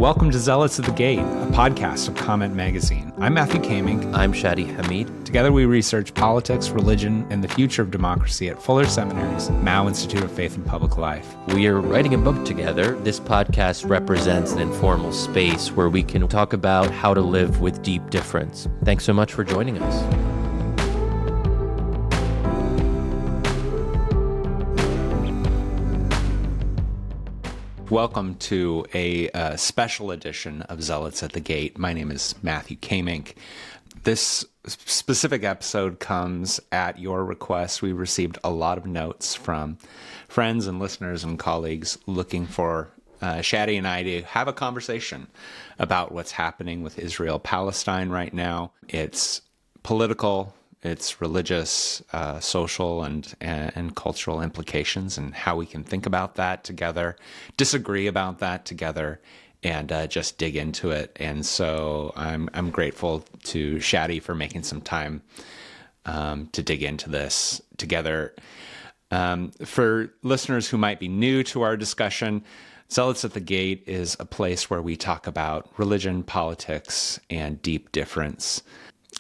Welcome to Zealots at the Gate, a podcast of Comment Magazine. I'm Matthew Kaemingk. I'm Shadi Hamid. Together we research politics, religion, and the future of democracy at Fuller Seminary's Mao Institute of Faith and Public Life. We are writing a book together. This podcast represents an informal space where we can talk about how to live with deep difference. Thanks so much for joining us. Welcome to a special edition of Zealots at the Gate. My name is Matthew Kaemingk. This specific episode comes at your request. We received a lot of notes from friends and listeners and colleagues looking for Shadi and I to have a conversation about what's happening with Israel-Palestine right now. It's political, its religious, social, and cultural implications, and how we can think about that together, disagree about that together, and just dig into it. And so I'm grateful to Shadi for making some time to dig into this together. For listeners who might be new to our discussion, Zealots at the Gate is a place where we talk about religion, politics, and deep difference.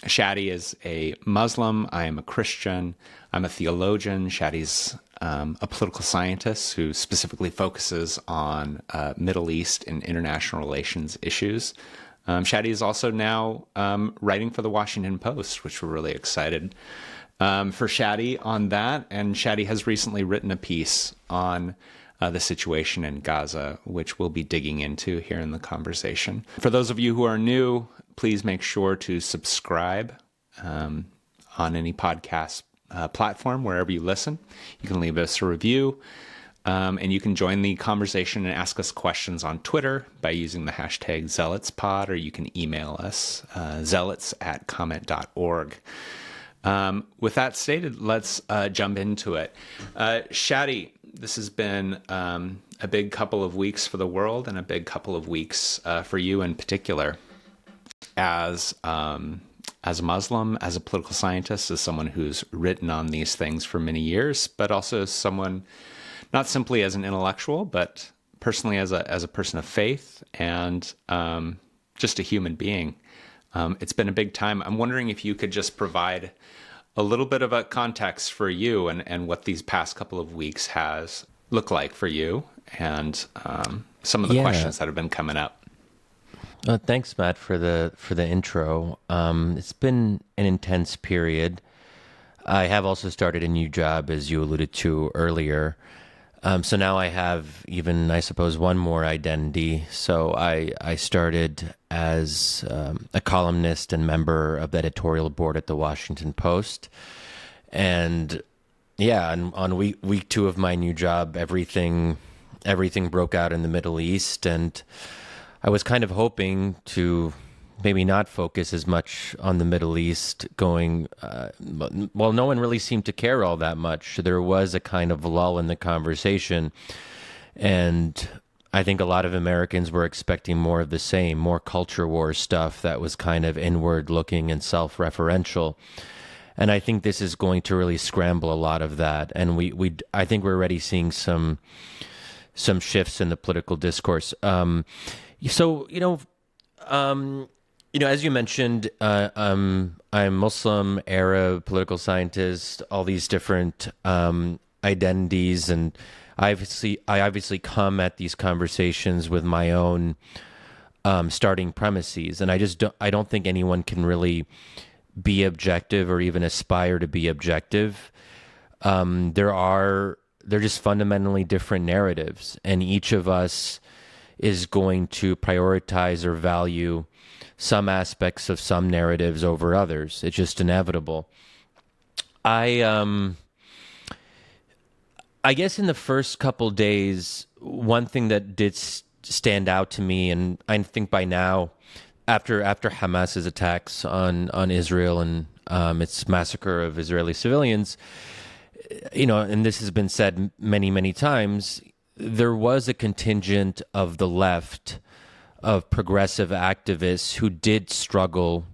Shadi is a Muslim. I am a Christian. I'm a theologian. Shadi's a political scientist who specifically focuses on Middle East and international relations issues. Shadi is also now writing for the Washington Post, which we're really excited for Shadi on that. And Shadi has recently written a piece on the situation in Gaza, which we'll be digging into here in the conversation. For those of you who are new, please make sure to subscribe on any podcast platform, wherever you listen. You can leave us a review, and you can join the conversation and ask us questions on Twitter by using the hashtag ZealotsPod, or you can email us, zealots@comment.org. With that stated, let's jump into it. Shadi, this has been a big couple of weeks for the world and a big couple of weeks for you in particular. As a Muslim, as a political scientist, as someone who's written on these things for many years, but also as someone, not simply as an intellectual, but personally as a person of faith and just a human being. It's been a big time. I'm wondering if you could just provide a little bit of a context for you and what these past couple of weeks has looked like for you, and some of the questions that have been coming up. Thanks, Matt, for the intro. It's been an intense period. I have also started a new job, as you alluded to earlier. So now I have even, I suppose, one more identity. So I started as a columnist and member of the editorial board at the Washington Post. And yeah, on week two of my new job, everything broke out in the Middle East, and I was kind of hoping to maybe not focus as much on the Middle East going, well, no one really seemed to care all that much. There was a kind of lull in the conversation, and I think a lot of Americans were expecting more of the same, more culture war stuff that was kind of inward-looking and self-referential. And I think this is going to really scramble a lot of that. And I think we're already seeing some shifts in the political discourse. So, as you mentioned, I'm Muslim, Arab, political scientist, all these different identities, and I obviously come at these conversations with my own starting premises, and I don't think anyone can really be objective or even aspire to be objective. They're just fundamentally different narratives, and each of us is going to prioritize or value some aspects of some narratives over others. It's just inevitable. I guess in the first couple days, one thing that did stand out to me, and I think by now, after Hamas's attacks on Israel and its massacre of Israeli civilians, and this has been said many, many times, there was a contingent of the left, of progressive activists who did struggle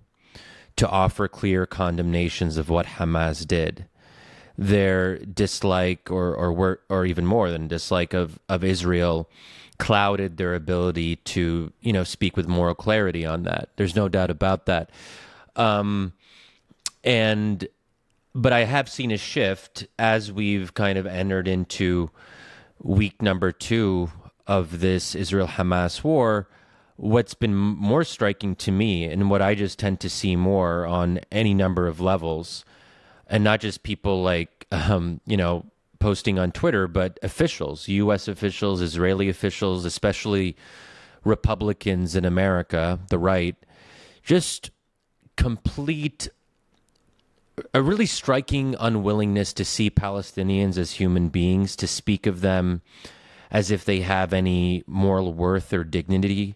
to offer clear condemnations of what Hamas did. Their dislike, or even more than dislike of Israel, clouded their ability to, speak with moral clarity on that. There's no doubt about that. But I have seen a shift as we've kind of entered into week number 2 of this Israel-Hamas war. What's been more striking to me, and what I just tend to see more on any number of levels, and not just people like, posting on Twitter, but officials, U.S. officials, Israeli officials, especially Republicans in America, the right, just a really striking unwillingness to see Palestinians as human beings, to speak of them as if they have any moral worth or dignity,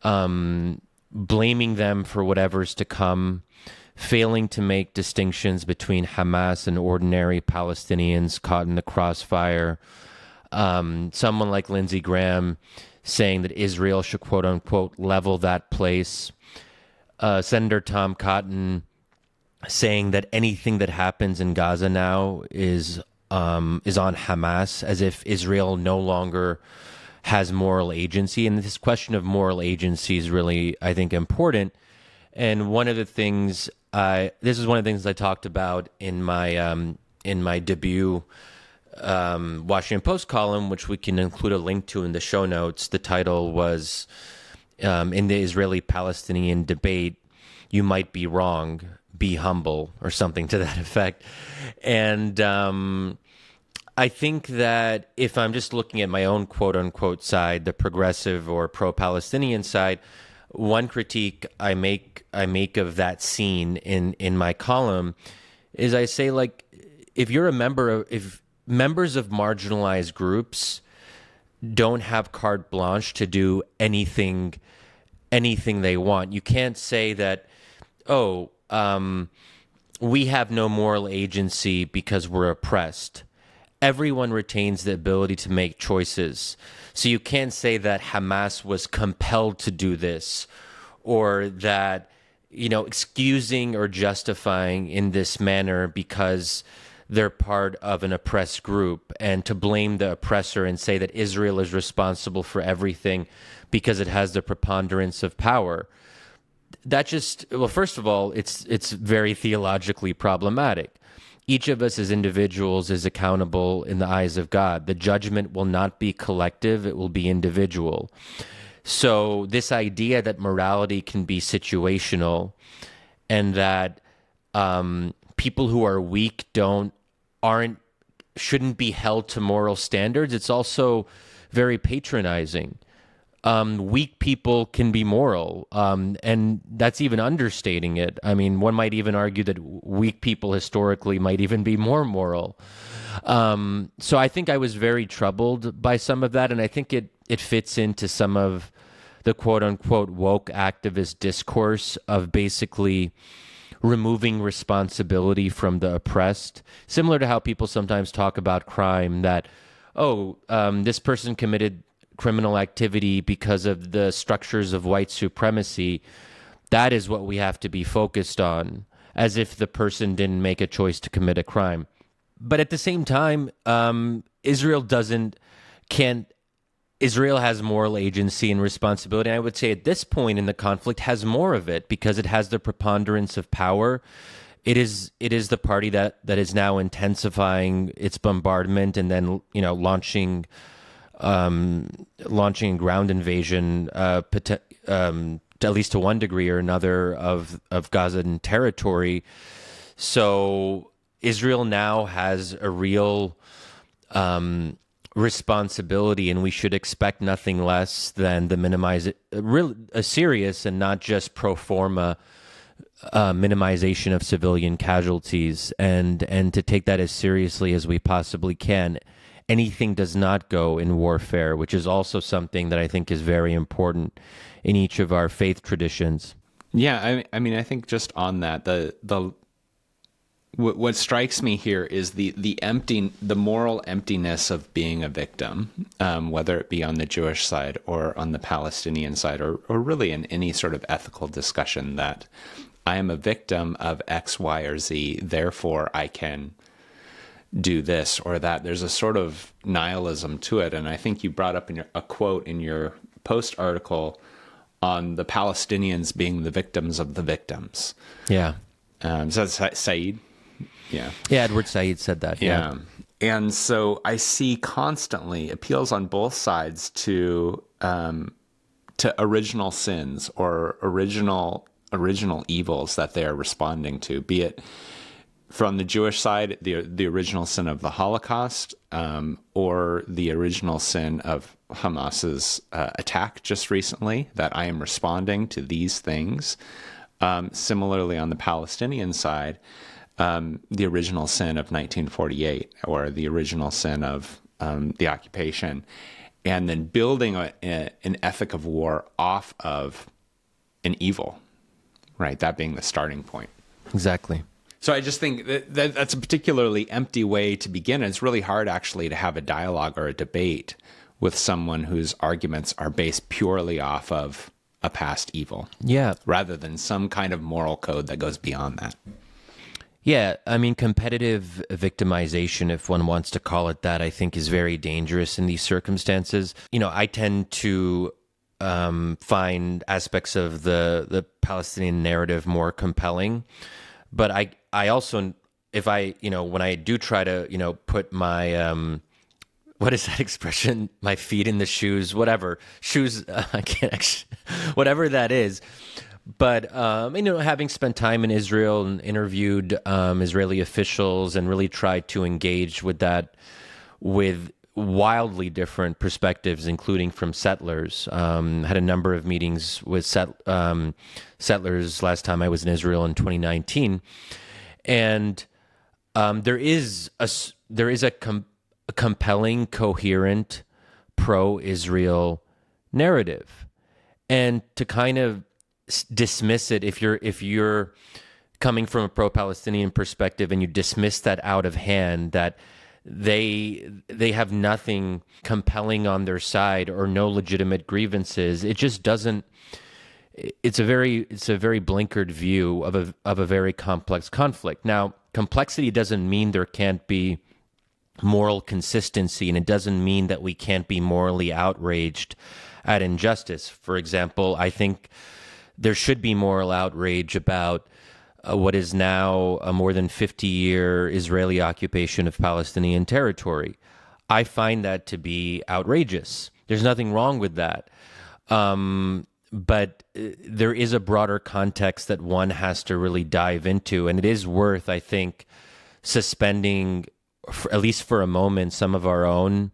blaming them for whatever's to come, failing to make distinctions between Hamas and ordinary Palestinians caught in the crossfire. Someone like Lindsey Graham saying that Israel should, quote unquote, level that place. Senator Tom Cotton saying that anything that happens in Gaza now is on Hamas, as if Israel no longer has moral agency. And this question of moral agency is really, I think, important. And one of the things, this is one of the things I talked about in my debut Washington Post column, which we can include a link to in the show notes. The title was, in the Israeli-Palestinian debate, "You might be wrong, be humble," or something to that effect. And I think that if I'm just looking at my own quote-unquote side, the progressive or pro-Palestinian side, one critique I make of that scene in my column is I say, like, if members of marginalized groups don't have carte blanche to do anything they want, you can't say that, we have no moral agency because we're oppressed. Everyone retains the ability to make choices. So you can't say that Hamas was compelled to do this, or that, excusing or justifying in this manner because they're part of an oppressed group, and to blame the oppressor and say that Israel is responsible for everything because it has the preponderance of power. That just, well, first of all, it's very theologically problematic. Each of us as individuals is accountable in the eyes of God. The judgment will not be collective, it will be individual. So this idea that morality can be situational, and that people who are weak shouldn't be held to moral standards, it's also very patronizing. Weak people can be moral, and that's even understating it. I mean, one might even argue that weak people historically might even be more moral. So I think I was very troubled by some of that, and I think it fits into some of the quote-unquote woke activist discourse of basically removing responsibility from the oppressed, similar to how people sometimes talk about crime, that, this person committed criminal activity because of the structures of white supremacy. That is what we have to be focused on, as if the person didn't make a choice to commit a crime. But at the same time, Israel has moral agency and responsibility. And I would say at this point in the conflict has more of it because it has the preponderance of power. It is the party that is now intensifying its bombardment and then, launching ground invasion, at least to one degree or another, of Gazan territory. So Israel now has a real responsibility, and we should expect nothing less than a serious and not just pro forma minimization of civilian casualties, and to take that as seriously as we possibly can. Anything does not go in warfare, which is also something that I think is very important in each of our faith traditions. Yeah, I mean, I think just on that, what strikes me here is the moral emptiness of being a victim, whether it be on the Jewish side or on the Palestinian side, or really in any sort of ethical discussion, that I am a victim of X, Y, or Z, therefore I can do this or that. There's a sort of nihilism to it. And I think you brought up a quote in your post article on the Palestinians being the victims of the victims. Yeah. So that's Said? Yeah. Yeah, Edward Said said that. Yeah. And so I see constantly appeals on both sides to original sins or original evils that they are responding to, be it from the Jewish side, the original sin of the Holocaust, or the original sin of Hamas's attack just recently, that I am responding to these things. Similarly, on the Palestinian side, the original sin of 1948, or the original sin of the occupation, and then building an ethic of war off of an evil, right? That being the starting point. Exactly. So I just think that's a particularly empty way to begin. It's really hard, actually, to have a dialogue or a debate with someone whose arguments are based purely off of a past evil. Yeah. Rather than some kind of moral code that goes beyond that. Yeah, I mean, competitive victimization, if one wants to call it that, I think is very dangerous in these circumstances. You know, I tend to find aspects of the Palestinian narrative more compelling, but I also, if I, when I do try to, put my, what is that expression? My feet in the shoes, whatever. Shoes, I can't actually, whatever that is. But, having spent time in Israel and interviewed Israeli officials and really tried to engage with that, with wildly different perspectives, including from settlers. Had a number of meetings with settlers last time I was in Israel in 2019. And there is a compelling, coherent, pro-Israel narrative. And to kind of dismiss it, if you're coming from a pro-Palestinian perspective and you dismiss that out of hand, that they have nothing compelling on their side or no legitimate grievances, it just doesn't. It's a very blinkered view of a very complex conflict. Now, complexity doesn't mean there can't be moral consistency, and it doesn't mean that we can't be morally outraged at injustice. For example, I think there should be moral outrage about what is now a more than 50-year Israeli occupation of Palestinian territory. I find that to be outrageous. There's nothing wrong with that. But there is a broader context that one has to really dive into, and it is worth, I think, suspending, at least for a moment, some of our own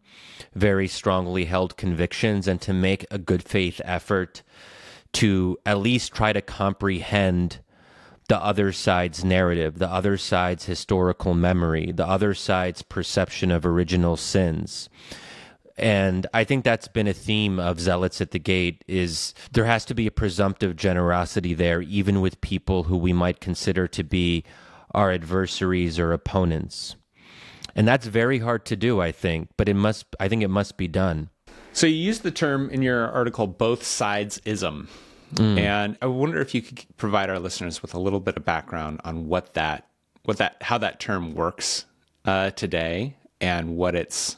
very strongly held convictions and to make a good faith effort to at least try to comprehend the other side's narrative, the other side's historical memory, the other side's perception of original sins. And I think that's been a theme of Zealots at the Gate, is there has to be a presumptive generosity there, even with people who we might consider to be our adversaries or opponents. And that's very hard to do, I think, but I think it must be done. So you used the term in your article, both sides-ism. And I wonder if you could provide our listeners with a little bit of background on how that term works today, and what its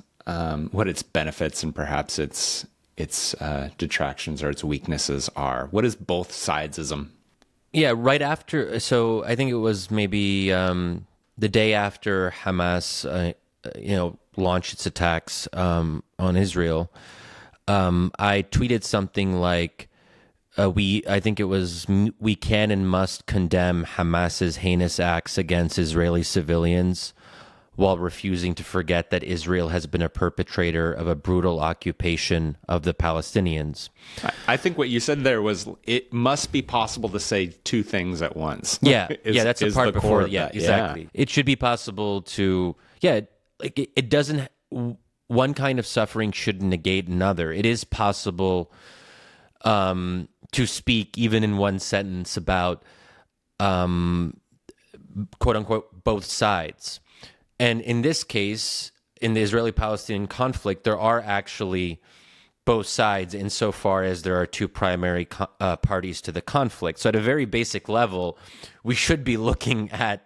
benefits and perhaps its detractions or its weaknesses are. What is both sides-ism? Yeah, right after. So I think it was maybe the day after Hamas, launched its attacks on Israel. I tweeted something like, I think it was, we can and must condemn Hamas's heinous acts against Israeli civilians while refusing to forget that Israel has been a perpetrator of a brutal occupation of the Palestinians. I think what you said there was, it must be possible to say two things at once. Yeah, that's the part before. Yeah, exactly. Yeah. It should be possible to, it doesn't, one kind of suffering shouldn't negate another. It is possible to speak, even in one sentence, about quote unquote both sides. And in this case, in the Israeli-Palestinian conflict, there are actually both sides insofar as there are two primary parties to the conflict. So at a very basic level, we should be looking at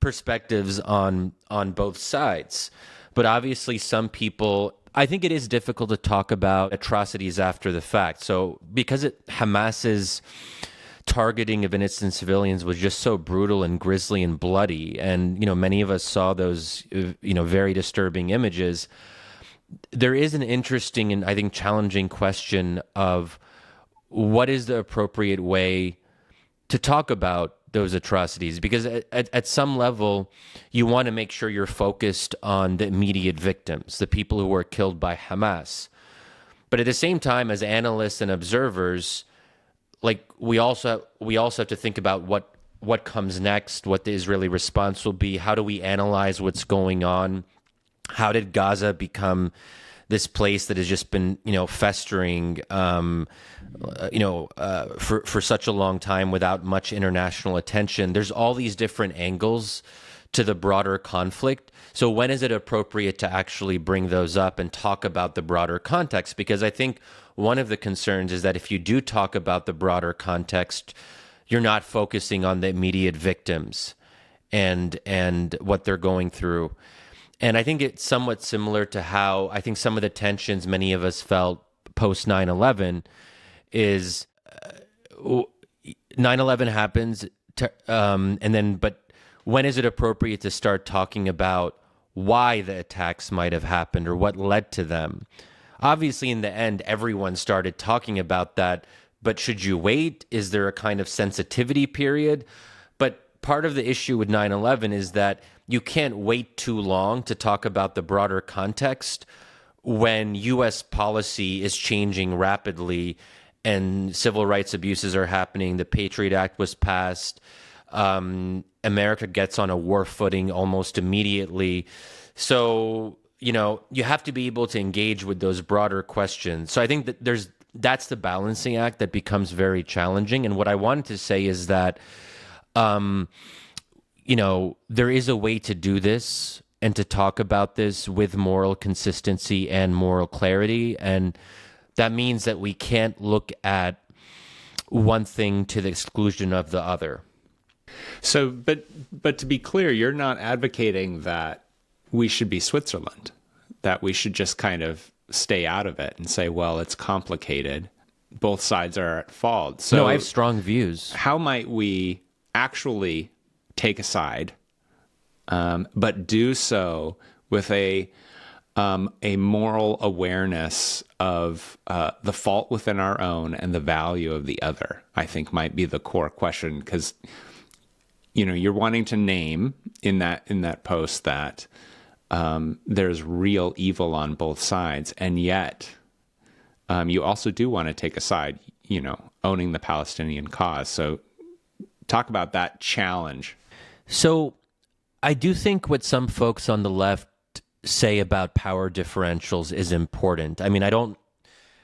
perspectives on both sides. But obviously some people, I think it is difficult to talk about atrocities after the fact. So because Hamas's targeting of innocent civilians was just so brutal and grisly and bloody, and many of us saw those very disturbing images, there is an interesting and I think challenging question of what is the appropriate way to talk about those atrocities, because at some level you want to make sure you're focused on the immediate victims, the people who were killed by Hamas. But at the same time, as analysts and observers, like we also have to think about what comes next, what the Israeli response will be. How do we analyze what's going on? How did Gaza become this place that has just been, festering, for such a long time without much international attention? There's all these different angles to the broader conflict. So when is it appropriate to actually bring those up and talk about the broader context? Because I think one of the concerns is that if you do talk about the broader context, you're not focusing on the immediate victims and what they're going through. And I think it's somewhat similar to how I think some of the tensions many of us felt post 9/11 is 9/11 happens, but when is it appropriate to start talking about why the attacks might have happened or what led to them? Obviously, in the end, everyone started talking about that, but should you wait? Is there a kind of sensitivity period? But part of the issue with 9/11 is that you can't wait too long to talk about the broader context when U.S. policy is changing rapidly and civil rights abuses are happening. The Patriot Act was passed. America gets on a war footing almost immediately. So, you have to be able to engage with those broader questions. So I think that that's the balancing act that becomes very challenging. And what I wanted to say is that, there is a way to do this and to talk about this with moral consistency and moral clarity. And that means that we can't look at one thing to the exclusion of the other. So, but to be clear, you're not advocating that we should be Switzerland, that we should just kind of stay out of it and say, well, it's complicated. Both sides are at fault. So no, I have strong views. How might we actually take a side, but do so with a moral awareness of the fault within our own and the value of the other? I think might be the core question, because you're wanting to name in that post that there's real evil on both sides, and yet you also do want to take a side, owning the Palestinian cause. So talk about that challenge. So I do think what some folks on the left say about power differentials is important. I mean, I don't,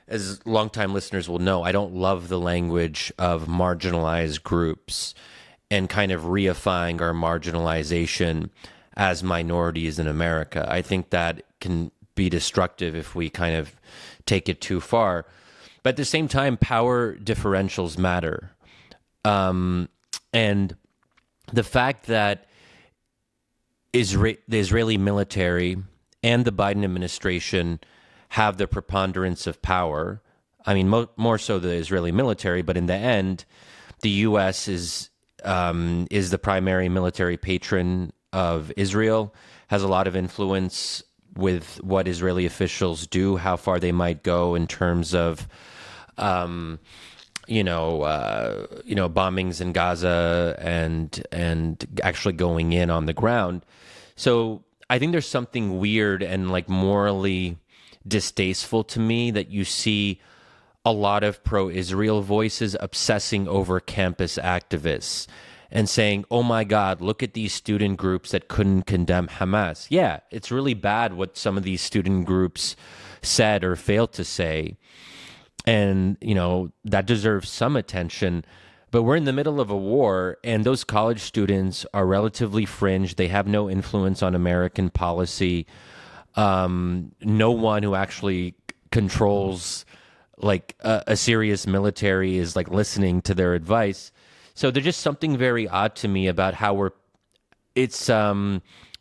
as longtime listeners will know, I don't love the language of marginalized groups and kind of reifying our marginalization as minorities in America. I think that can be destructive if we kind of take it too far. But at the same time, power differentials matter. And the fact that the Israeli military and the Biden administration have the preponderance of power, I mean, more so the Israeli military, but in the end, the U.S. is the primary military patron of Israel, has a lot of influence with what Israeli officials do, how far they might go in terms of, bombings in Gaza and actually going in on the ground. So I think there's something weird and like morally distasteful to me that you see a lot of pro-Israel voices obsessing over campus activists and saying, oh my God, look at these student groups that couldn't condemn Hamas. Yeah, it's really bad what some of these student groups said or failed to say. And, that deserves some attention. But we're in the middle of a war, and those college students are relatively fringe. They have no influence on American policy. No one who actually controls like a serious military is like listening to their advice. So there's just something very odd to me about how we're it's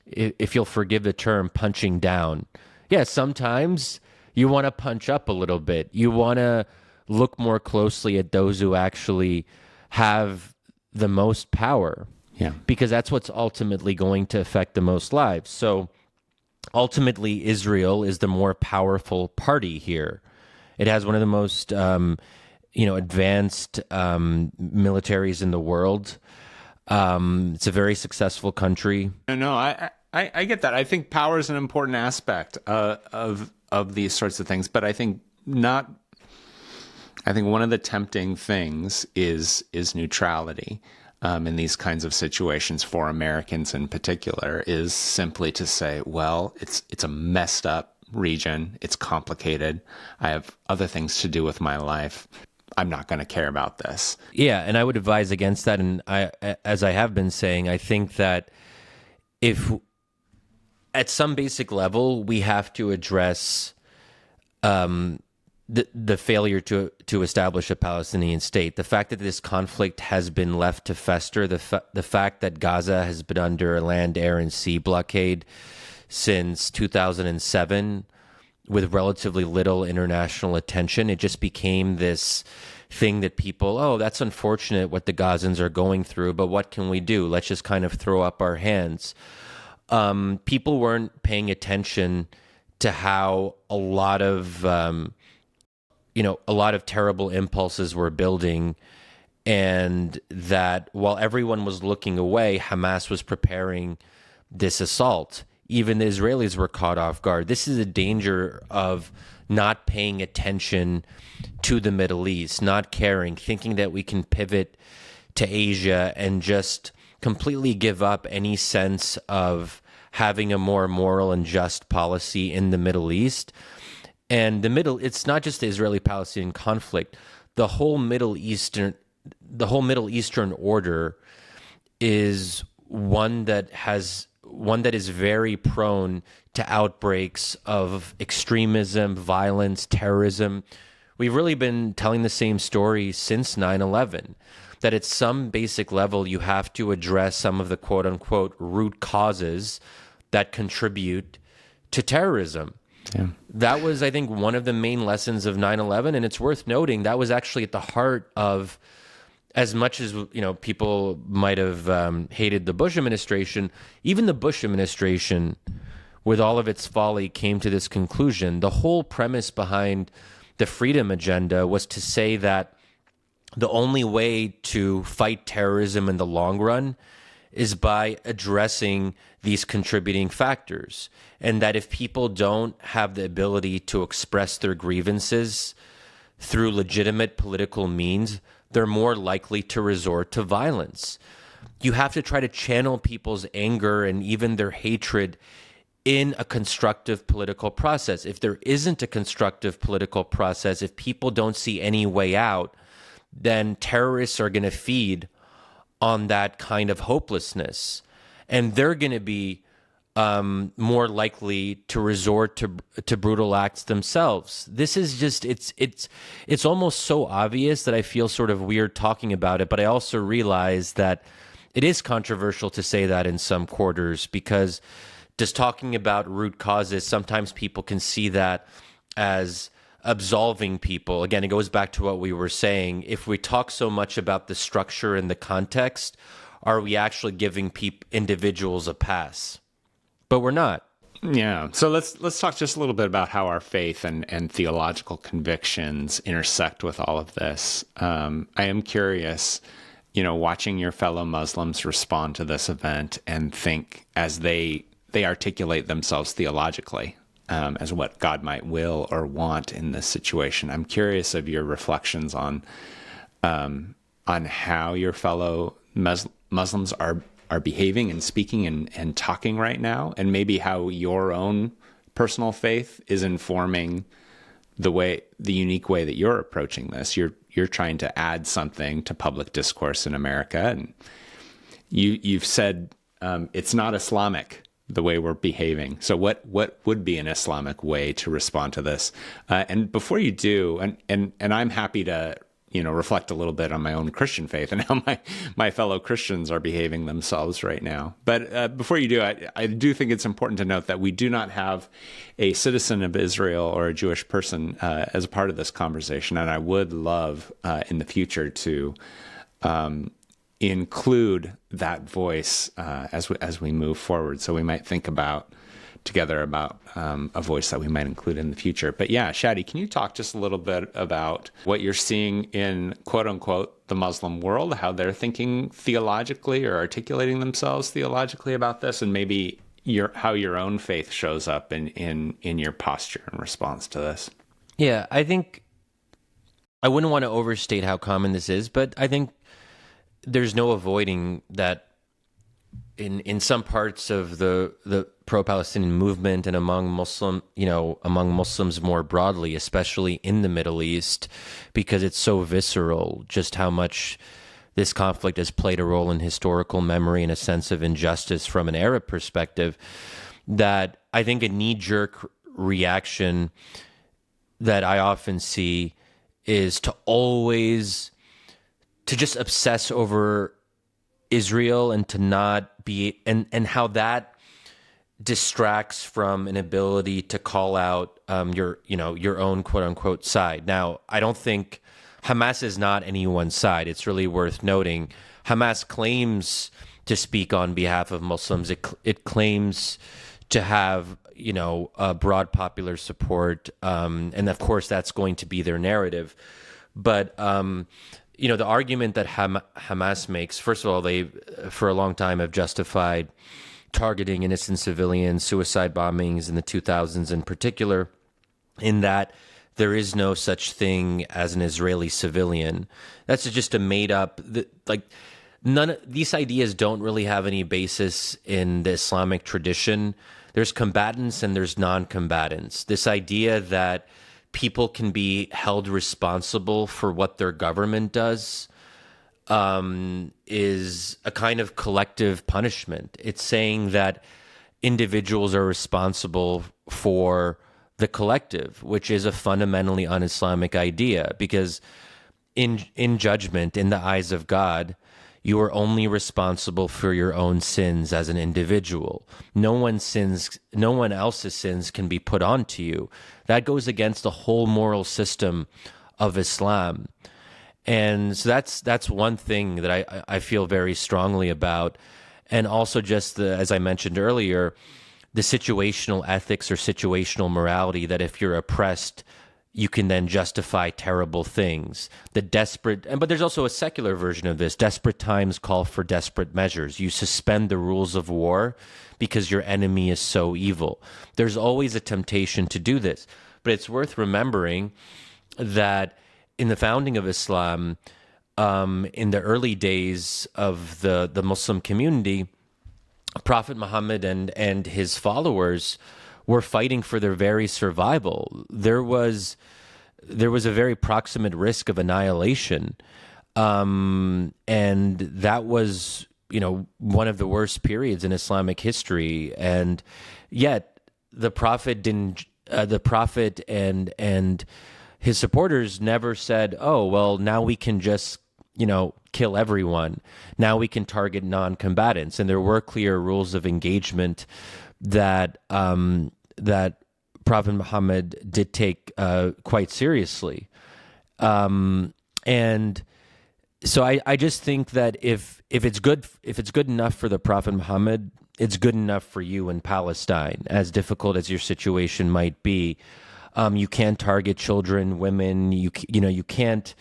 if you'll forgive the term, punching down. Yeah, sometimes you want to punch up a little bit. You want to look more closely at those who actually have the most power. Yeah. Because that's what's ultimately going to affect the most lives. So ultimately, Israel is the more powerful party here. It has one of the most, advanced militaries in the world. It's a very successful country. No, I get that. I think power is an important aspect of these sorts of things, but I think not. I think one of the tempting things is neutrality in these kinds of situations for Americans in particular, is simply to say, well, it's a messed up region. It's complicated. I have other things to do with my life. I'm not going to care about this. Yeah, and I would advise against that. And as I have been saying, I think that if at some basic level we have to address the failure to establish a Palestinian state, the fact that this conflict has been left to fester, the fact that Gaza has been under a land, air, and sea blockade since 2007 with relatively little international attention. It just became this thing that people, oh, that's unfortunate what the Gazans are going through, but what can we do? Let's just kind of throw up our hands. People weren't paying attention to how a lot of terrible impulses were building, and that while everyone was looking away, Hamas was preparing this assault. Even the Israelis were caught off guard. This is a danger of not paying attention to the Middle East, not caring, thinking that we can pivot to Asia and just completely give up any sense of having a more moral and just policy in the Middle East. And it's not just the Israeli-Palestinian conflict. The whole Middle Eastern order is one that is very prone to outbreaks of extremism, violence, terrorism. We've really been telling the same story since 9/11, that at some basic level you have to address some of the quote-unquote root causes that contribute to terrorism. Yeah. That was, I think, one of the main lessons of 9/11, and it's worth noting that was actually at the heart of, as much as people might have hated the Bush administration, even the Bush administration, with all of its folly, came to this conclusion. The whole premise behind the freedom agenda was to say that the only way to fight terrorism in the long run is by addressing these contributing factors, and that if people don't have the ability to express their grievances through legitimate political means, they're more likely to resort to violence. You have to try to channel people's anger and even their hatred in a constructive political process. If there isn't a constructive political process, if people don't see any way out, then terrorists are going to feed on that kind of hopelessness. And they're going to be more likely to resort to brutal acts themselves. This is just, it's almost so obvious that I feel sort of weird talking about it, but I also realize that it is controversial to say that in some quarters, because just talking about root causes, sometimes people can see that as absolving people. Again, it goes back to what we were saying. If we talk so much about the structure and the context, are we actually giving individuals a pass? But we're not. Yeah. So let's talk just a little bit about how our faith and theological convictions intersect with all of this. I am curious, watching your fellow Muslims respond to this event and think as they articulate themselves theologically, as what God might will or want in this situation. I'm curious of your reflections on how your fellow Muslims are behaving and speaking and talking right now, and maybe how your own personal faith is informing the unique way that you're approaching this. You're trying to add something to public discourse in America, and you've said it's not Islamic the way we're behaving. So what would be an Islamic way to respond to this? And before you do, and I'm happy to reflect a little bit on my own Christian faith and how my fellow Christians are behaving themselves right now. But before you do, I do think it's important to note that we do not have a citizen of Israel or a Jewish person as a part of this conversation, and I would love in the future to include that voice as we move forward. So we might think together about a voice that we might include in the future. But yeah, Shadi, can you talk just a little bit about what you're seeing in quote unquote the Muslim world, how they're thinking theologically or articulating themselves theologically about this, and maybe how your own faith shows up in your posture in response to this? Yeah, I think I wouldn't want to overstate how common this is, but I think there's no avoiding that in some parts of the pro-Palestinian movement and among Muslims more broadly, especially in the Middle East, because it's so visceral, just how much this conflict has played a role in historical memory and a sense of injustice from an Arab perspective, that I think a knee-jerk reaction that I often see is to just obsess over Israel and to not be, and how that distracts from an ability to call out your own quote unquote side. Now, I don't think Hamas is not anyone's side. It's really worth noting. Hamas claims to speak on behalf of Muslims. It claims to have a broad popular support, and of course that's going to be their narrative. But the argument that Hamas makes, first of all, they for a long time have justified targeting innocent civilians, suicide bombings in the 2000s in particular, in that there is no such thing as an Israeli civilian. That's just a made up, none of these ideas don't really have any basis in the Islamic tradition. There's combatants and there's non-combatants. This idea that people can be held responsible for what their government does is a kind of collective punishment. It's saying that individuals are responsible for the collective, which is a fundamentally un-Islamic idea, because in judgment, in the eyes of God, you are only responsible for your own sins as an individual. No one else's sins can be put onto you. That goes against the whole moral system of Islam. And so that's one thing that I feel very strongly about. And also just as I mentioned earlier, the situational ethics or situational morality, that if you're oppressed, you can then justify terrible things. But there's also a secular version of this. Desperate times call for desperate measures. You suspend the rules of war because your enemy is so evil. There's always a temptation to do this. But it's worth remembering that in the founding of Islam, in the early days of the Muslim community, Prophet Muhammad and his followers were fighting for their very survival. There was a very proximate risk of annihilation, and that was one of the worst periods in Islamic history. And yet the Prophet and his supporters never said, "Oh, well, now we can just kill everyone. Now we can target non-combatants." And there were clear rules of engagement that Prophet Muhammad did take quite seriously. And so I just think that if it's good enough for the Prophet Muhammad, it's good enough for you in Palestine, as difficult as your situation might be. You can't target children, women. You can't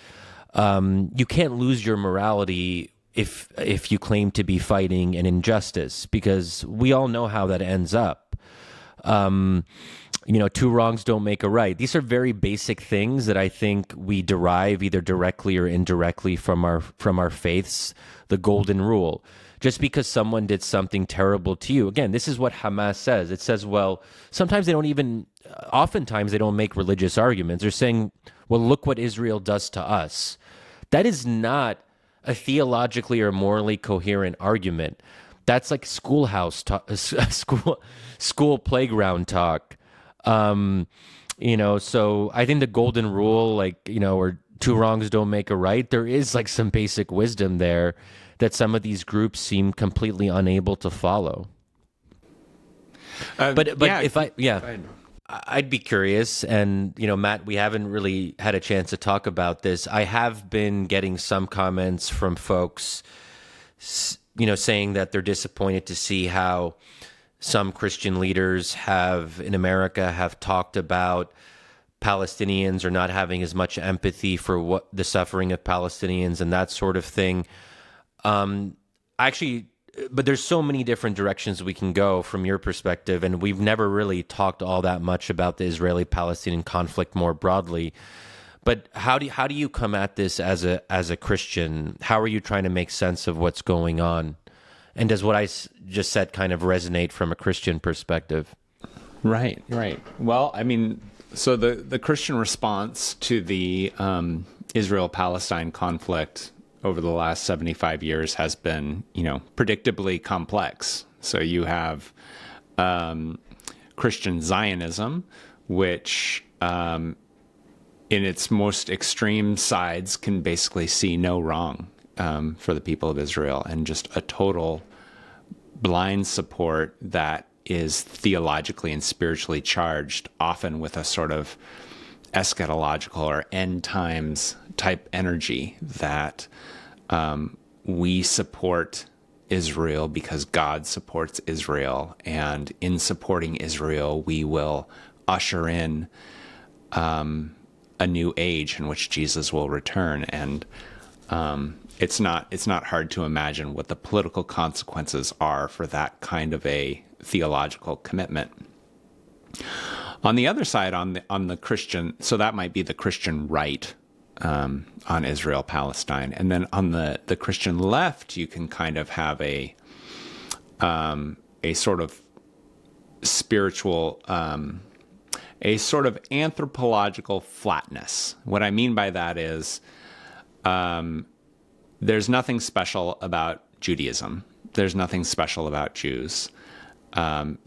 lose your morality if you claim to be fighting an injustice, because we all know how that ends up. Two wrongs don't make a right. These are very basic things that I think we derive either directly or indirectly from our faiths. The golden rule. Just because someone did something terrible to you, again, this is what Hamas says. It says, well, oftentimes they don't make religious arguments. They're saying, well, look what Israel does to us. That is not a theologically or morally coherent argument. That's like schoolhouse talk, school playground talk. So I think the golden rule, or two wrongs don't make a right. There is like some basic wisdom there that some of these groups seem completely unable to follow. But yeah, if I go ahead. I'd be curious, and Matt, we haven't really had a chance to talk about this. I have been getting some comments from folks, saying that they're disappointed to see how some Christian leaders in America have talked about Palestinians or not having as much empathy for what the suffering of Palestinians and that sort of thing. But there's so many different directions we can go from your perspective, and we've never really talked all that much about the Israeli-Palestinian conflict more broadly. But how do you come at this as a Christian? How are you trying to make sense of what's going on? And does what I just said kind of resonate from a Christian perspective? Right. Well, I mean, so the Christian response to the Israel-Palestine conflict over the last 75 years has been, predictably complex. So you have Christian Zionism, which in its most extreme sides can basically see no wrong for the people of Israel, and just a total blind support that is theologically and spiritually charged, often with a sort of eschatological or end times type energy that we support Israel because God supports Israel, and in supporting Israel, we will usher in a new age in which Jesus will return. And it's not hard to imagine what the political consequences are for that kind of a theological commitment. On the other side, on the Christian, so that might be the Christian right on Israel-Palestine, and then on the Christian left, you can kind of have a sort of spiritual, a sort of anthropological flatness. What I mean by that is, there's nothing special about Judaism. There's nothing special about Jews.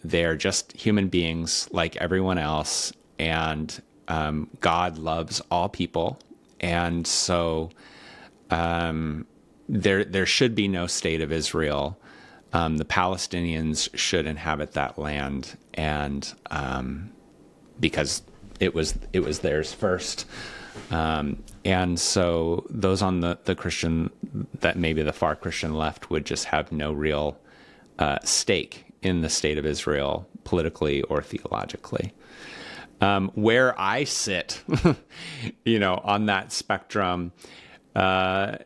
They're just human beings like everyone else, and God loves all people, and so there should be no state of Israel. The Palestinians should inhabit that land, and because it was theirs first. And so those on the Christian, that maybe the far Christian left, would just have no real stake in the state of Israel politically or theologically. Where I sit, on that spectrum, I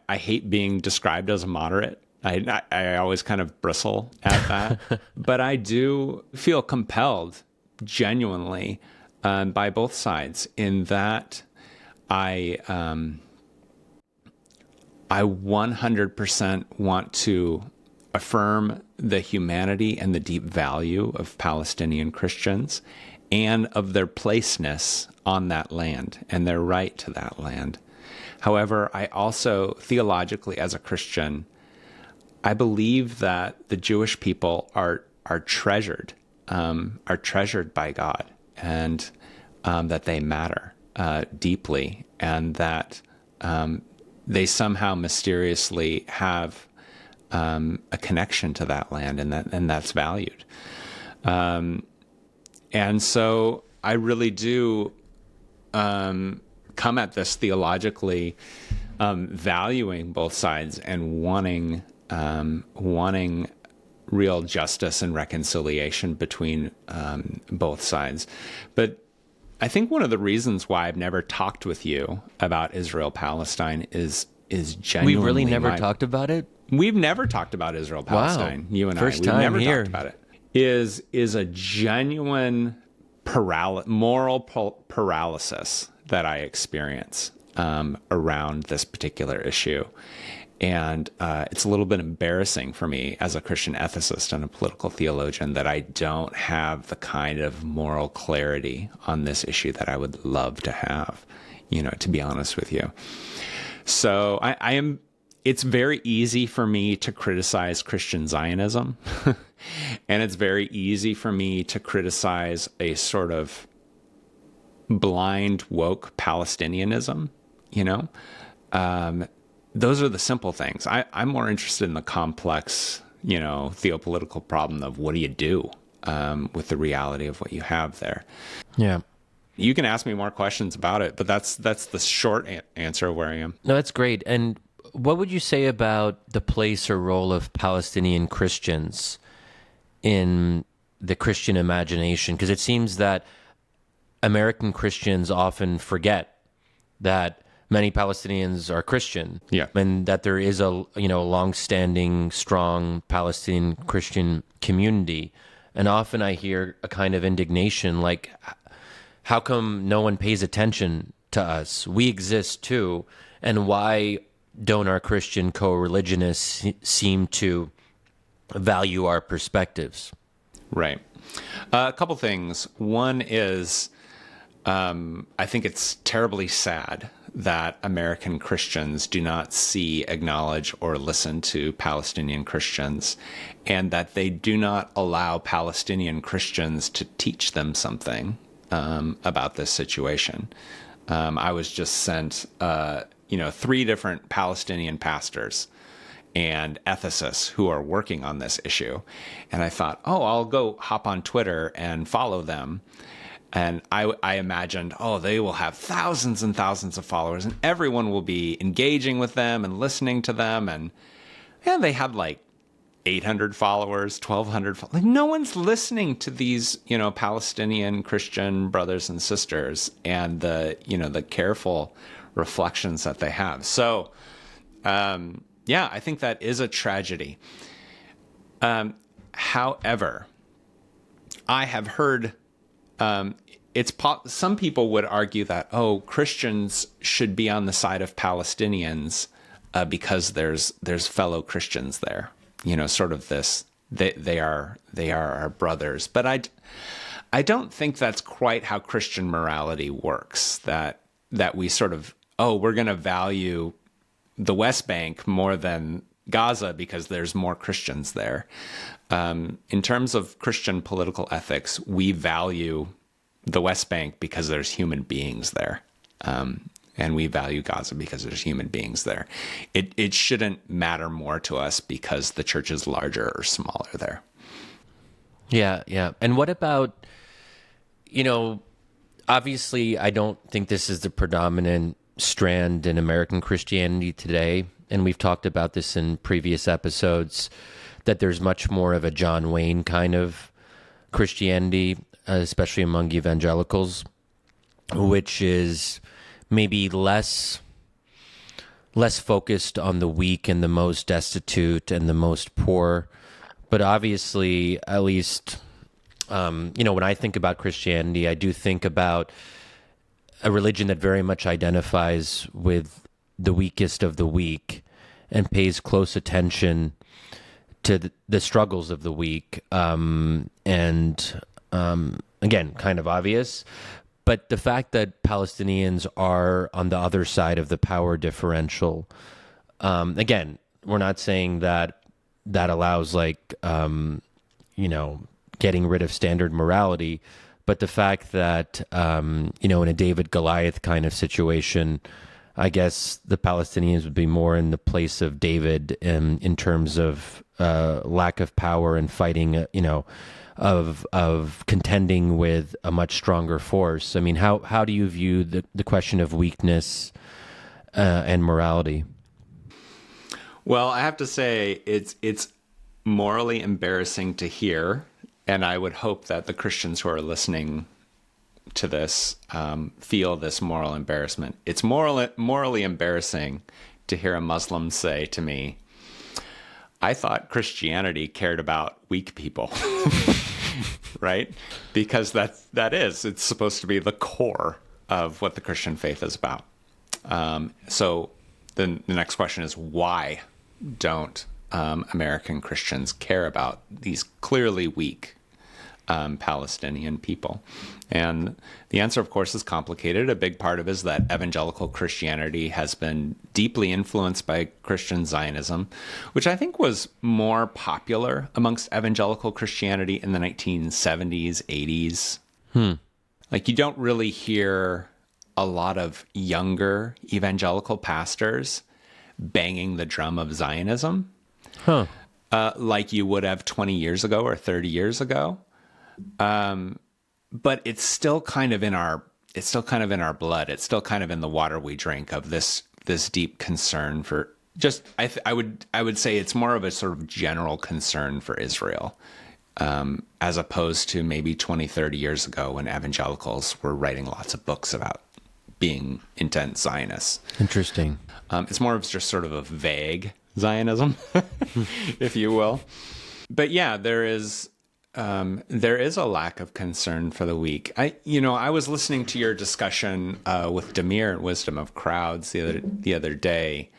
hate being described as a moderate. I always kind of bristle at that, but I do feel compelled genuinely by both sides, in that I 100% want to affirm the humanity and the deep value of Palestinian Christians and of their placeness on that land and their right to that land. However, I also, theologically as a Christian, I believe that the Jewish people are treasured by God, and that they matter deeply, and that they somehow mysteriously have a connection to that land, and that's valued. And so I really do come at this theologically, valuing both sides and wanting real justice and reconciliation between both sides. But I think one of the reasons why I've never talked with you about Israel-Palestine is genuinely... We really never talked about it? We've never talked about Israel-Palestine, Wow. you and First I. time We've never here. talked about it. Is a genuine moral paralysis that I experience around this particular issue. And it's a little bit embarrassing for me as a Christian ethicist and a political theologian that I don't have the kind of moral clarity on this issue that I would love to have, to be honest with you. So it's very easy for me to criticize Christian Zionism, and it's very easy for me to criticize a sort of blind woke Palestinianism. you know? Those are the simple things. I'm more interested in the complex, theopolitical problem of what do you do with the reality of what you have there. Yeah. You can ask me more questions about it, but that's the short answer of where I am. No, that's great. And what would you say about the place or role of Palestinian Christians in the Christian imagination? Because it seems that American Christians often forget that many Palestinians are Christian, Yeah. and that there is a long-standing, strong Palestinian Christian community. And often I hear a kind of indignation, like, how come no one pays attention to us? We exist too, and why don't our Christian co-religionists seem to value our perspectives? Right. A couple things. One is, I think it's terribly sad that American Christians do not see, acknowledge, or listen to Palestinian Christians, and that they do not allow Palestinian Christians to teach them something about this situation. I was just sent, 3 different Palestinian pastors and ethicists who are working on this issue. And I thought, I'll go hop on Twitter and follow them. And I imagined, they will have thousands and thousands of followers, and everyone will be engaging with them and listening to them. And they had like 800 followers, 1,200 followers. Like, no one's listening to these, Palestinian Christian brothers and sisters and the careful reflections that they have. So, I think that is a tragedy. However, I have heard some people would argue that, Christians should be on the side of Palestinians because there's fellow Christians there. Sort of this, they are our brothers. But I don't think that's quite how Christian morality works, that we sort of, we're going to value the West Bank more than Gaza because there's more Christians there. In terms of Christian political ethics, we value the West Bank because there's human beings there. And we value Gaza because there's human beings there. It shouldn't matter more to us because the church is larger or smaller there. Yeah, yeah. And what about, obviously I don't think this is the predominant strand in American Christianity today, and we've talked about this in previous episodes, that there's much more of a John Wayne kind of Christianity, especially among evangelicals, which is maybe less focused on the weak and the most destitute and the most poor. But obviously, at least, when I think about Christianity, I do think about a religion that very much identifies with the weakest of the weak and pays close attention to the struggles of the weak. Again, kind of obvious. But the fact that Palestinians are on the other side of the power differential, again, we're not saying that allows getting rid of standard morality, but the fact that, in a David-Goliath kind of situation, I guess the Palestinians would be more in the place of David in terms of lack of power and fighting, of contending with a much stronger force. I mean, how do you view the question of weakness and morality? Well, I have to say it's morally embarrassing to hear, and I would hope that the Christians who are listening to this feel this moral embarrassment. It's morally embarrassing to hear a Muslim say to me, I thought Christianity cared about weak people, right? Because it's supposed to be the core of what the Christian faith is about. So then the next question is, why don't American Christians care about these clearly weak Palestinian people? And the answer, of course, is complicated. A big part of it is that evangelical Christianity has been deeply influenced by Christian Zionism, which I think was more popular amongst evangelical Christianity in the 1970s, 80s. Like, you don't really hear a lot of younger evangelical pastors banging the drum of Zionism, like you would have 20 years ago or 30 years ago. But it's still kind of in our blood. It's still kind of in the water we drink of this deep concern for just, I would say it's more of a sort of general concern for Israel, as opposed to maybe 20, 30 years ago when evangelicals were writing lots of books about being intense Zionists. Interesting. It's more of just sort of a vague Zionism, if you will. But yeah, there is a lack of concern for the weak. I was listening to your discussion with Demir at Wisdom of Crowds the other day,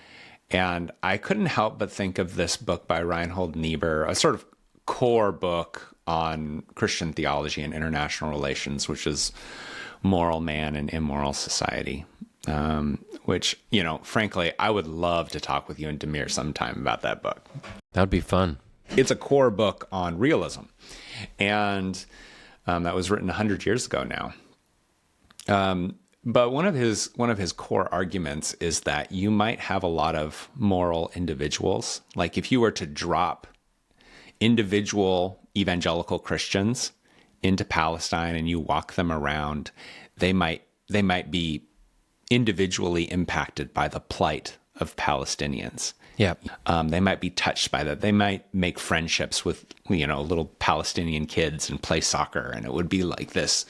and I couldn't help but think of this book by Reinhold Niebuhr, a sort of core book on Christian theology and international relations, which is Moral Man and Immoral Society. Which, frankly, I would love to talk with you and Demir sometime about that book. That would be fun. It's a core book on realism, and that was written 100 years ago now. But one of his core arguments is that you might have a lot of moral individuals. Like if you were to drop individual evangelical Christians into Palestine and you walk them around, they might be individually impacted by the plight of Palestinians. Yeah. They might be touched by that. They might make friendships with, little Palestinian kids and play soccer. And it would be like this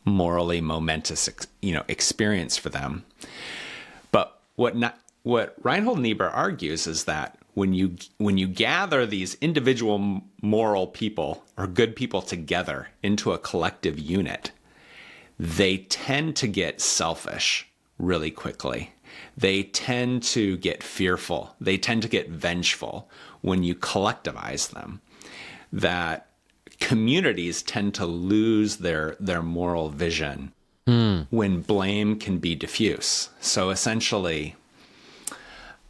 morally momentous, experience for them. But what Reinhold Niebuhr argues is that when you gather these individual moral people or good people together into a collective unit, they tend to get selfish really quickly. They tend to get fearful. They tend to get vengeful when you collectivize them. That communities tend to lose their moral vision when blame can be diffuse. So essentially,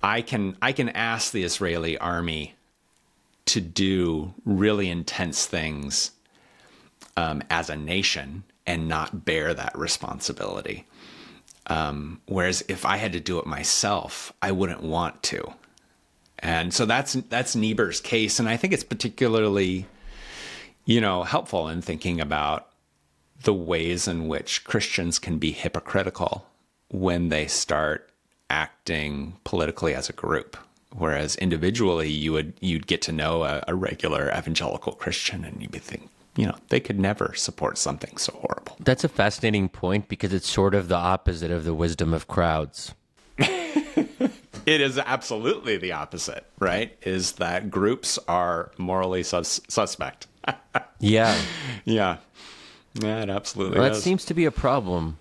I can ask the Israeli army to do really intense things as a nation and not bear that responsibility. Whereas if I had to do it myself, I wouldn't want to. And so that's Niebuhr's case. And I think it's particularly, helpful in thinking about the ways in which Christians can be hypocritical when they start acting politically as a group. Whereas individually, you'd get to know a regular evangelical Christian and you'd be thinking, they could never support something so horrible. That's a fascinating point because it's sort of the opposite of the wisdom of crowds. It is absolutely the opposite, right? Is that groups are morally suspect. Yeah. Yeah. Yeah, it absolutely Well, is. that seems to be a problem.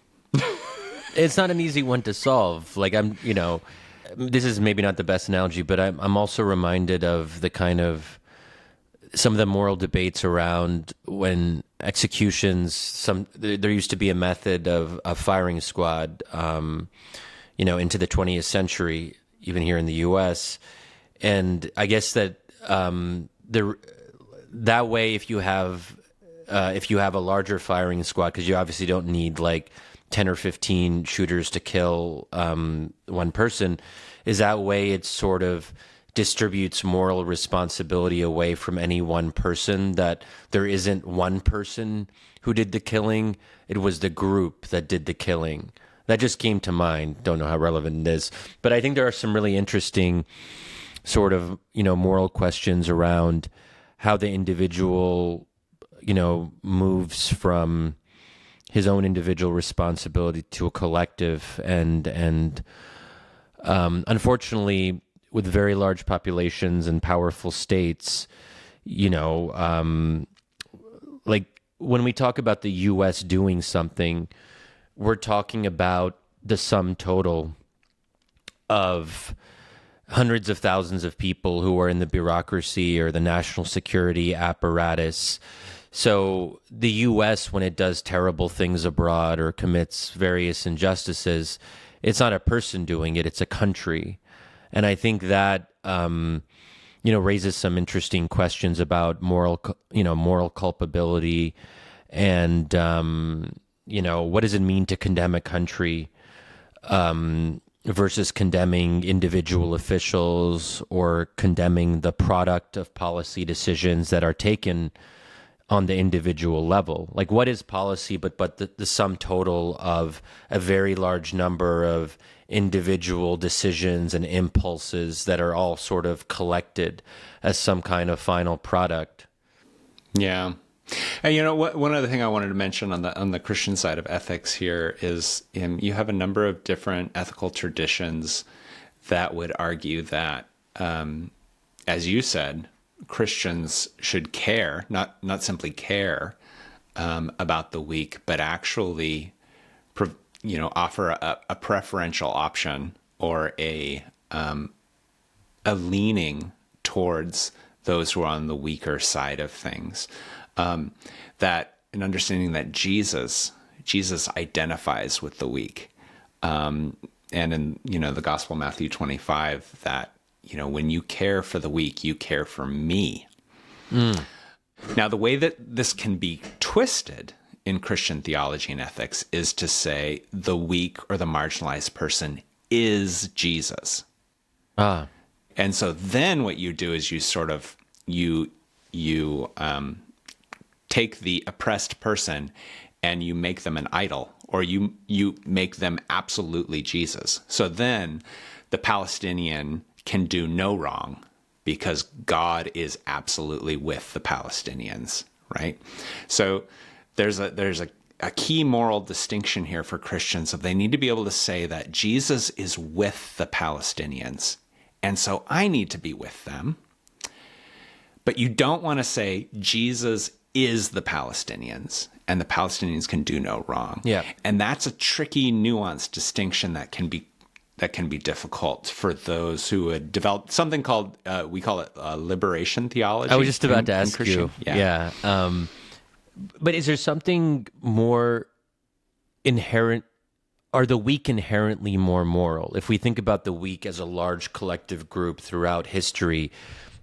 It's not an easy one to solve. Like this is maybe not the best analogy, but I'm also reminded of the kind of some of the moral debates around when executions, there used to be a method of a firing squad, into the 20th century, even here in the U.S. And I guess that that way, if you have a larger firing squad, because you obviously don't need like 10 or 15 shooters to kill one person, is that way it sort of distributes moral responsibility away from any one person, that there isn't one person who did the killing, it was the group that did the killing. That just came to mind. Don't know how relevant it is. But I think there are some really interesting sort of, moral questions around how the individual, moves from his own individual responsibility to a collective. And unfortunately, with very large populations and powerful states, like when we talk about the U.S. doing something, we're talking about the sum total of hundreds of thousands of people who are in the bureaucracy or the national security apparatus. So the U.S., when it does terrible things abroad or commits various injustices, it's not a person doing it, it's a country. And I think that, raises some interesting questions about moral culpability and, what does it mean to condemn a country versus condemning individual officials or condemning the product of policy decisions that are taken on the individual level. Like, what is policy but the sum total of a very large number of individual decisions and impulses that are all sort of collected as some kind of final product? Yeah. And one other thing I wanted to mention on the Christian side of ethics here is you have a number of different ethical traditions that would argue that, as you said, Christians should care, not simply care about the weak, but actually, offer a preferential option or a leaning towards those who are on the weaker side of things. That an understanding that Jesus identifies with the weak, and in the Gospel of Matthew 25 that when you care for the weak, you care for me. Now, the way that this can be twisted in Christian theology and ethics is to say the weak or the marginalized person is Jesus. And so then what you do is you sort of you take the oppressed person and you make them an idol, or you make them absolutely Jesus. So then the Palestinian can do no wrong because God is absolutely with the Palestinians, right? So there's a key moral distinction here for Christians of they need to be able to say that Jesus is with the Palestinians, and so I need to be with them. But you don't want to say Jesus is the Palestinians and the Palestinians can do no wrong. Yeah. And that's a tricky, nuanced distinction that can be difficult for those who would develop something called, we call it liberation theology. I was just about to ask you. Yeah. But is there something more inherent? Are the weak inherently more moral? If we think about the weak as a large collective group throughout history,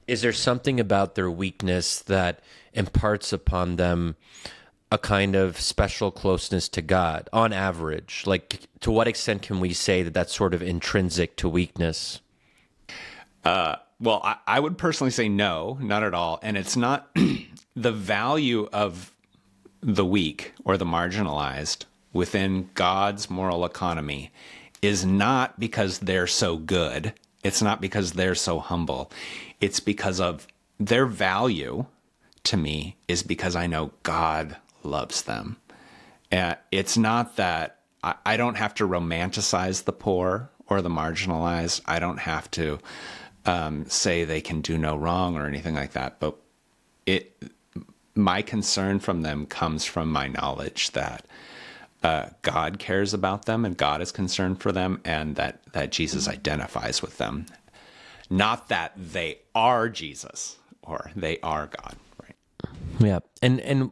is there something about their weakness that imparts upon them a kind of special closeness to God on average? Like, to what extent can we say that that's sort of intrinsic to weakness? Well, I would personally say no, not at all. And it's not the value of the weak or the marginalized within God's moral economy is not because they're so good. It's not because they're so humble. It's because of their value to me is because I know God loves them. It's not that I don't have to romanticize the poor or the marginalized. I don't have to say they can do no wrong or anything like that. But my concern from them comes from my knowledge that God cares about them and God is concerned for them, and that Jesus identifies with them. Not that they are Jesus or they are God. Right. Yeah. And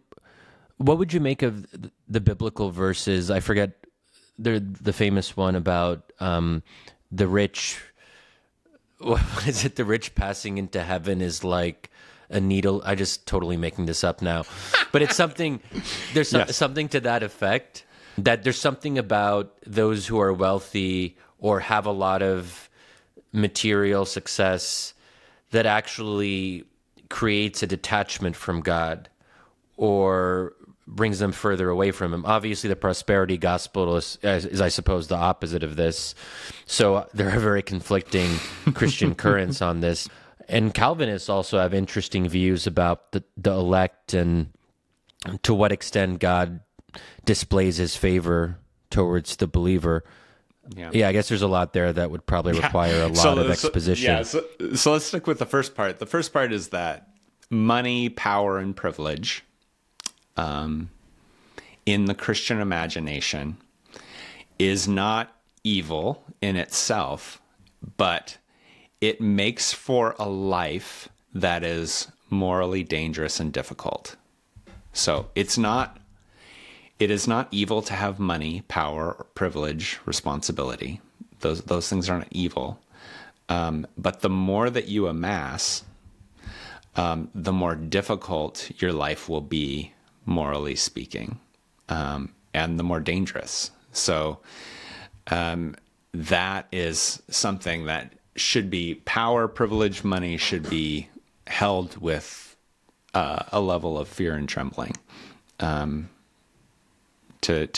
what would you make of the biblical verses? I forget the famous one about the rich. What is it? The rich passing into heaven is like a needle. I just totally making this up now, but it's something. There's something to that effect. That there's something about those who are wealthy or have a lot of material success that actually creates a detachment from God or brings them further away from him. Obviously, the prosperity gospel is I suppose, the opposite of this. So there are very conflicting Christian currents on this. And Calvinists also have interesting views about the elect and to what extent God displays his favor towards the believer. Yeah, I guess there's a lot there that would probably require a lot of exposition. So let's stick with the first part. The first part is that money, power, and privilege in the Christian imagination is not evil in itself, but it makes for a life that is morally dangerous and difficult. So it is not evil to have money, power, privilege, responsibility. Those things aren't evil. But the more that you amass, the more difficult your life will be, morally speaking. the more dangerous. So that is something that should be power, privilege, money should be held with a level of fear and trembling. To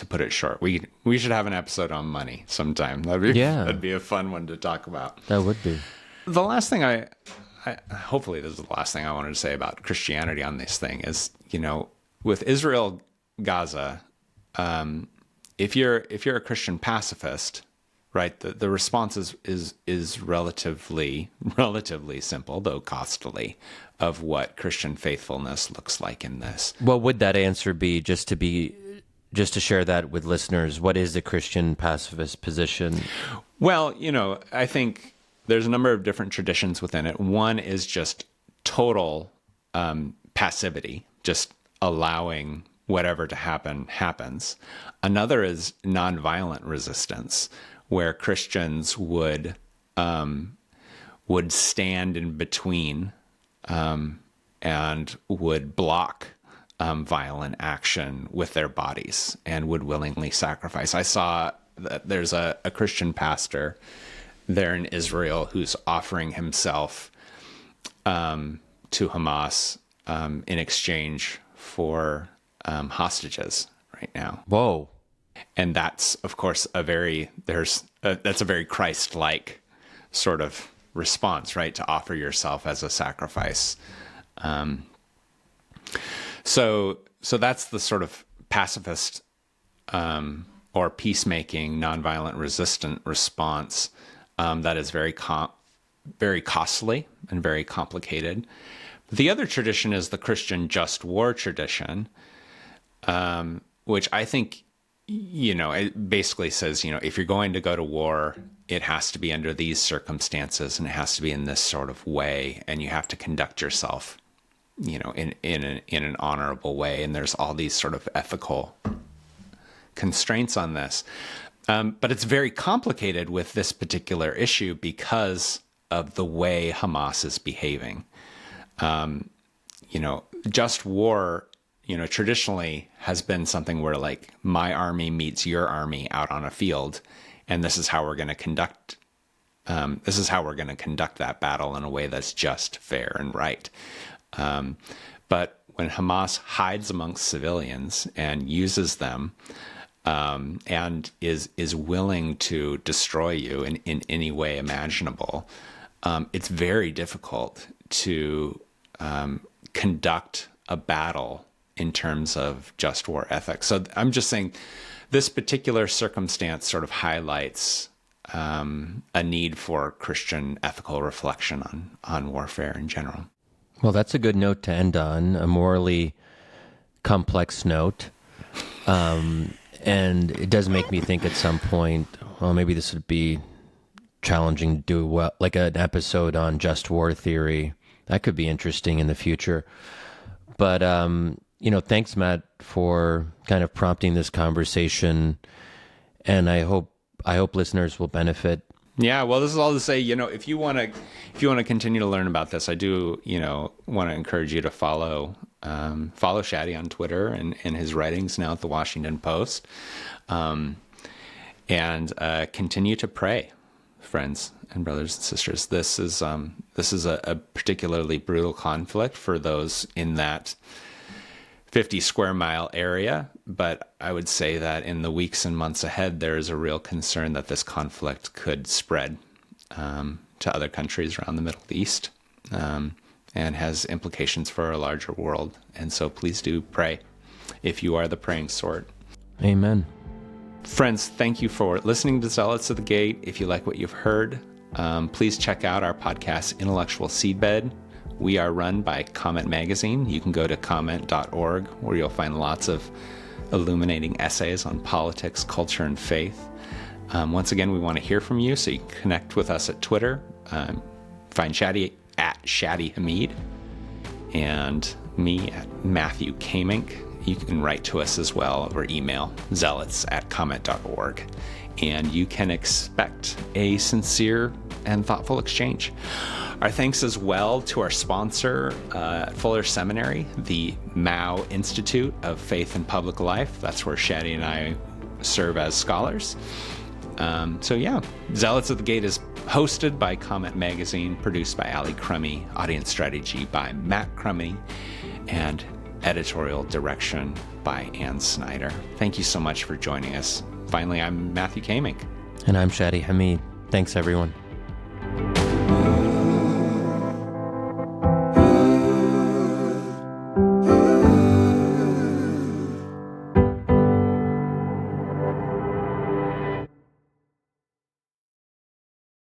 put it short, we should have an episode on money sometime. That'd be a fun one to talk about. That would be. The last thing I hopefully this is the last thing I wanted to say about Christianity on this thing is, with Israel, Gaza, if you're a Christian pacifist, right, the response is relatively simple, though costly, of what Christian faithfulness looks like in this. What would that answer be, just to share that with listeners? What is the Christian pacifist position? Well, I think there's a number of different traditions within it. One is just total passivity, just allowing whatever to happen happens. Another is nonviolent resistance, where Christians would stand in between and would block violent action with their bodies and would willingly sacrifice. I saw that there's a Christian pastor there in Israel who's offering himself to Hamas in exchange for hostages right now. Whoa. And that's, of course, that's a very Christ-like sort of response, right? To offer yourself as a sacrifice. So that's the sort of pacifist or peacemaking, nonviolent, resistant response that is very costly and very complicated. The other tradition is the Christian just war tradition, which I think, it basically says, if you're going to go to war, it has to be under these circumstances and it has to be in this sort of way, and you have to conduct yourself in an honorable way. And there's all these sort of ethical constraints on this. But it's very complicated with this particular issue because of the way Hamas is behaving. Just war, traditionally has been something where, like, my army meets your army out on a field, and this is how we're going to conduct that battle in a way that's just, fair, and right. But when Hamas hides amongst civilians and uses them, and is willing to destroy you in any way imaginable, it's very difficult to conduct a battle in terms of just war ethics. So I'm just saying this particular circumstance sort of highlights a need for Christian ethical reflection on warfare in general. Well, that's a good note to end on, a morally complex note. And it does make me think at some point, well, maybe this would be challenging to do like an episode on just war theory. That could be interesting in the future. But, thanks, Matt, for kind of prompting this conversation. And I hope listeners will benefit. Yeah, well, this is all to say, if you want to continue to learn about this, I do, want to encourage you to follow Shadi on Twitter and his writings now at the Washington Post, and continue to pray, friends and brothers and sisters. This is a particularly brutal conflict for those in that 50 square mile area, but I would say that in the weeks and months ahead, there is a real concern that this conflict could spread to other countries around the Middle East, and has implications for a larger world. And so please do pray if you are the praying sort. Amen. Friends, thank you for listening to Zealots of the Gate. If you like what you've heard, please check out our podcast, Intellectual Seedbed. We are run by Comment Magazine. You can go to comment.org, where you'll find lots of illuminating essays on politics, culture, and faith. Once again, we want to hear from you, so you can connect with us at Twitter. Find Shadi at Shadi Hamid, and me at Matthew Kaemingk. You can write to us as well over email, zealots@comment.org. And you can expect a sincere and thoughtful exchange. Our thanks as well to our sponsor at Fuller Seminary, the Mao Institute of Faith and Public Life. That's where Shadi and I serve as scholars. Zealots at the Gate is hosted by Comment Magazine, produced by Ali Crummy, audience strategy by Matt Crummy, and editorial direction by Ann Snyder. Thank you so much for joining us. Finally, I'm Matthew Kaemingk. And I'm Shadi Hamid. Thanks, everyone.